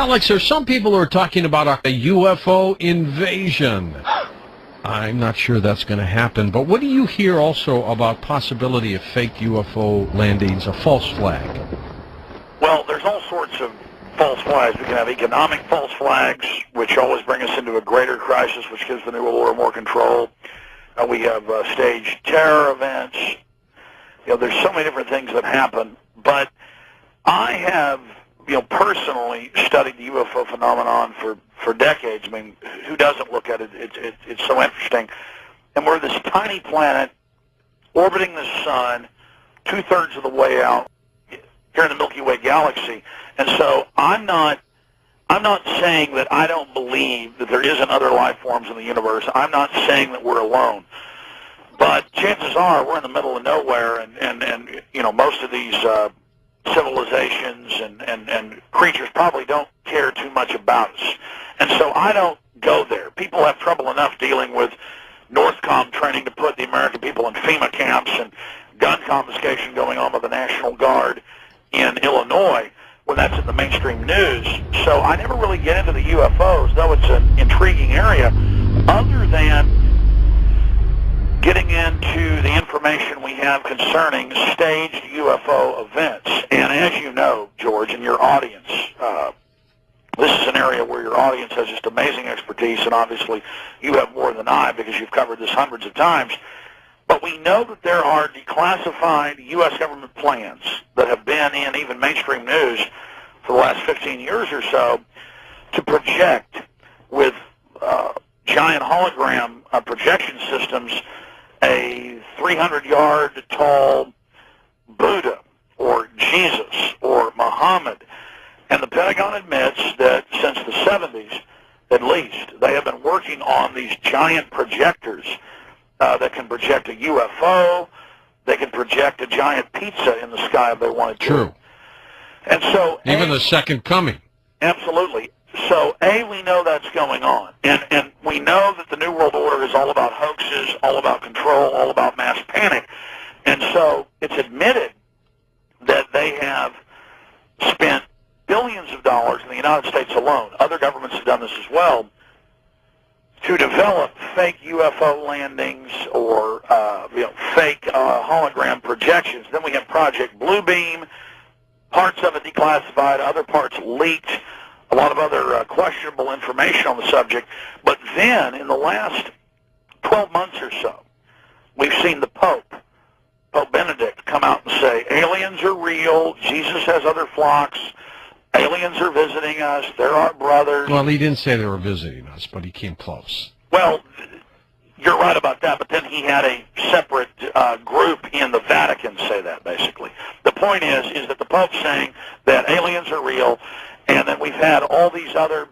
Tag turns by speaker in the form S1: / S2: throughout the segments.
S1: Alex, there's some people who are talking about a UFO invasion. I'm not sure that's going to happen, but what do you hear also about possibility of fake UFO landings, a false flag?
S2: Well, there's all sorts of false flags. We can have economic false flags, which always bring us into a greater crisis, which gives the New World Order more control. We have staged terror events. There's so many different things that happen. But I have, personally studied the UFO phenomenon for decades. I mean, who doesn't look at it? It's so interesting. And we're this tiny planet orbiting the sun, 2/3 of the way out here in the Milky Way galaxy. And so I'm not saying that I don't believe that there isn't other life forms in the universe. I'm not saying that we're alone. But chances are we're in the middle of nowhere, and most of these civilizations and creatures probably don't care too much about us. And so I don't go there. People have trouble enough dealing with NORTHCOM training to put the American people in FEMA camps and gun confiscation going on by the National Guard in Illinois when that's in the mainstream news. So I never really get into the UFOs, though it's an intriguing area, other than getting into the information we have concerning staged UFO events. And as you know, George, and your audience, this is an area where your audience has just amazing expertise, and obviously you have more than I because you've covered this hundreds of times. But we know that there are declassified U.S. government plans that have been in even mainstream news for the last 15 years or so to project with giant hologram projection systems a 300-yard tall Buddha or Jesus or Muhammad. And the Pentagon admits that since the 70s, at least, they have been working on these giant projectors that can project a UFO. They can project a giant pizza in the sky if they wanted to.
S1: True.
S2: And so
S1: even the second coming.
S2: Absolutely. So, we know that's going on. And we know that the New World Order is all about hoaxes, all about control, all about mass panic. And so it's admitted that they have spent billions of dollars in the United States alone. Other governments have done this as well, to develop fake UFO landings or fake hologram projections. Then we have Project Bluebeam, parts of it declassified, other parts leaked, a lot of other questionable information on the subject. But then, in the last 12 months or so, we've seen the Pope Benedict, come out and say, aliens are real, Jesus has other flocks, aliens are visiting us, they're our brothers.
S1: Well, he didn't say they were visiting us, but he came close.
S2: Well, you're right about that, but then he had a separate group in the Vatican say that, basically. The point is that the Pope's saying that aliens are real, and then we've had all these other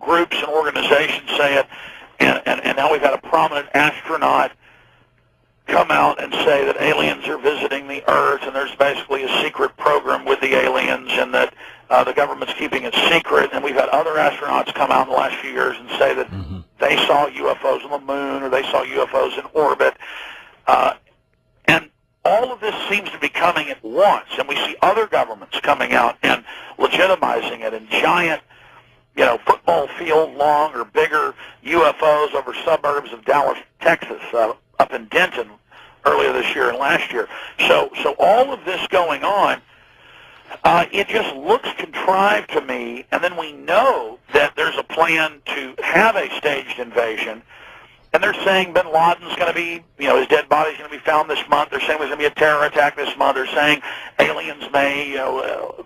S2: groups and organizations say it, and now we've had a prominent astronaut come out and say that aliens are visiting the Earth, and there's basically a secret program with the aliens, and that the government's keeping it secret. And we've had other astronauts come out in the last few years and say that they saw UFOs on the moon, or they saw UFOs in orbit. And all of this seems to be coming at once, and we see other governments coming out and legitimizing it in giant, football field long or bigger UFOs over suburbs of Dallas, Texas, up in Denton earlier this year and last year. So all of this going on, it just looks contrived to me, and then we know that there's a plan to have a staged invasion, and they're saying bin Laden's going to be, his dead body's going to be found this month. They're saying there's going to be a terror attack this month. They're saying aliens may,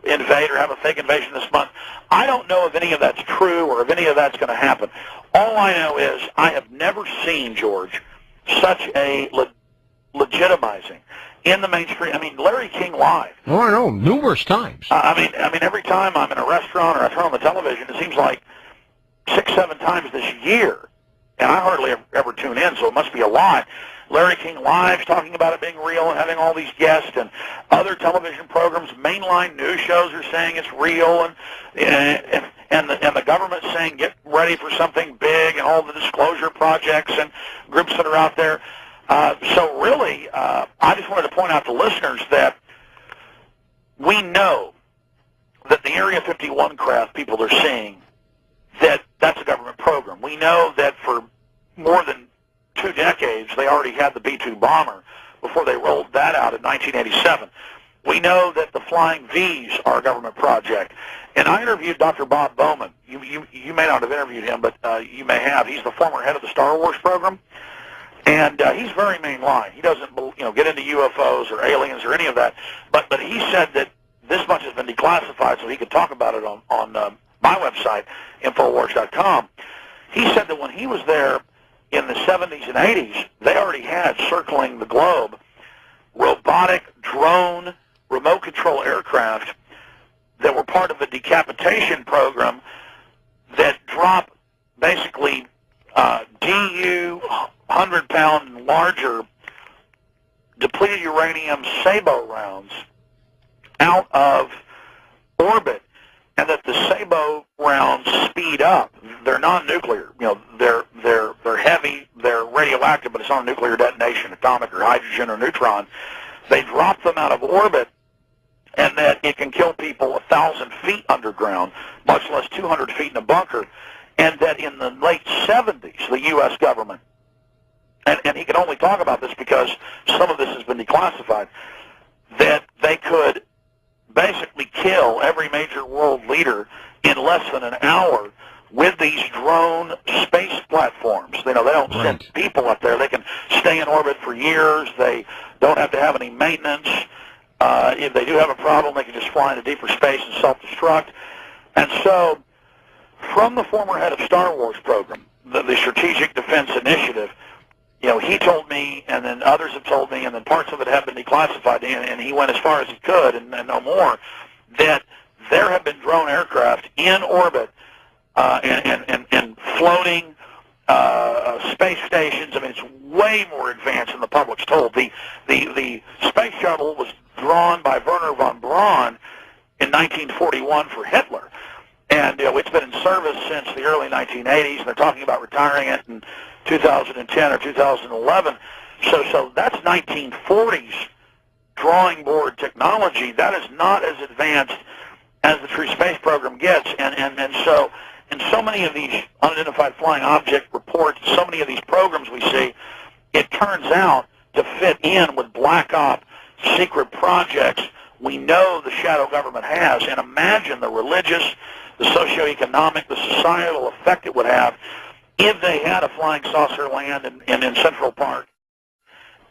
S2: invade or have a fake invasion this month. I don't know if any of that's true or if any of that's going to happen. All I know is I have never seen, George, such a legitimizing in the mainstream. I mean, Larry King Live.
S1: Oh, I know, numerous times.
S2: I mean, every time I'm in a restaurant or I turn on the television, it seems like 6, 7 times this year, and I hardly ever tune in, so it must be a lot. Larry King Live's talking about it being real and having all these guests, and other television programs, mainline news shows are saying it's real, and the government's saying get ready for something big, and all the disclosure projects and groups that are out there. So really, I just wanted to point out to listeners that we know that the Area 51 craft people are seeing, that's a government program. We know that for more than 2 decades, they already had the B-2 bomber before they rolled that out in 1987. We know that the Flying V's are a government project. And I interviewed Dr. Bob Bowman. You may not have interviewed him, but you may have. He's the former head of the Star Wars program. And he's very mainline. He doesn't, get into UFOs or aliens or any of that. But he said that this much has been declassified, so he could talk about it on my website, Infowars.com. He said that when he was there in the 70s and 80s, they already had circling the globe robotic drone remote control aircraft that were part of the decapitation program that drop basically DU 100-pound and larger depleted uranium SABO rounds out of orbit, and that the SABO rounds speed up. They're non-nuclear. They're heavy, they're radioactive, but it's not a nuclear detonation, atomic or hydrogen or neutron. They drop them out of orbit, and that it can kill people 1,000 feet underground, much less 200 feet in a bunker, and that in the late 70s, the U.S. government, and he can only talk about this because some of this has been declassified, that they could basically kill every major world leader in less than an hour with these drone space platforms. They don't send people up there. They can stay in orbit for years. They don't have to have any maintenance. If they do have a problem, they can just fly into deeper space and self-destruct. And so, from the former head of Star Wars program, the Strategic Defense Initiative, he told me, and then others have told me, and then parts of it have been declassified, and he went as far as he could, and no more, that there have been drone aircraft in orbit and floating space stations. I mean, it's way more advanced than the public's told. The space shuttle was drawn by Werner von Braun in 1941 for Hitler. And it's been in service since the early 1980s, and they're talking about retiring it in 2010 or 2011. So that's 1940s drawing board technology. That is not as advanced as the true space program gets. And so in so many of these unidentified flying object reports, so many of these programs we see, it turns out to fit in with black op secret projects we know the shadow government has. And imagine the religious, the socioeconomic, the societal effect it would have if they had a flying saucer land in Central Park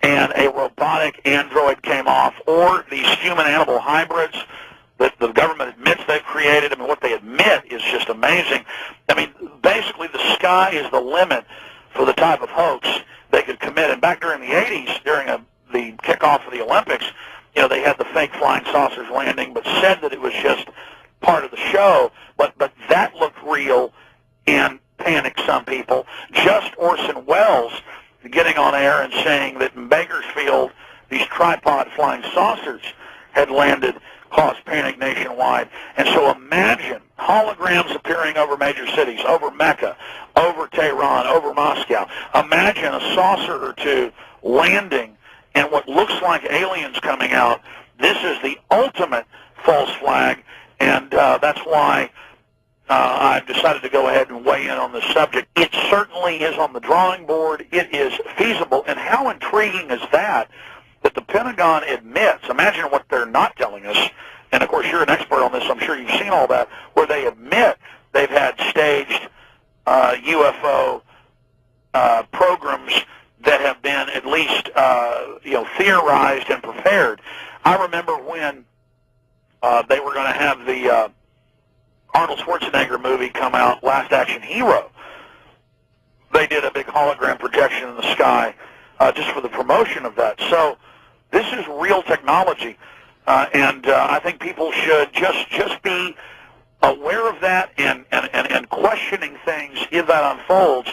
S2: and a robotic android came off, or these human-animal hybrids that the government admits they've created. I mean, what they admit is just amazing. I mean, basically the sky is the limit for the type of hoax they could commit. And back during the 80s, during the kickoff of the Olympics, they had the fake flying saucers landing, but said that it was just part of the show. But that looked real and panicked some people. Just Orson Welles getting on air and saying that in Bakersfield, these tripod flying saucers had landed caused panic nationwide. And so imagine holograms appearing over major cities, over Mecca, over Tehran, over Moscow. Imagine a saucer or two landing and what looks like aliens coming out. This is the ultimate false flag, and that's why I've decided to go ahead and weigh in on this subject. It certainly is on the drawing board. It is feasible. And how intriguing is that the Pentagon admits? Imagine what they're not telling us. And, of course, you're an expert on this. I'm sure you've seen all that, where they admit they've had staged UFO programs that have been at least, theorized and prepared. I remember when they were going to have the Arnold Schwarzenegger movie come out, Last Action Hero. They did a big hologram projection in the sky just for the promotion of that. So this is real technology, and I think people should just be aware of that and questioning things if that unfolds.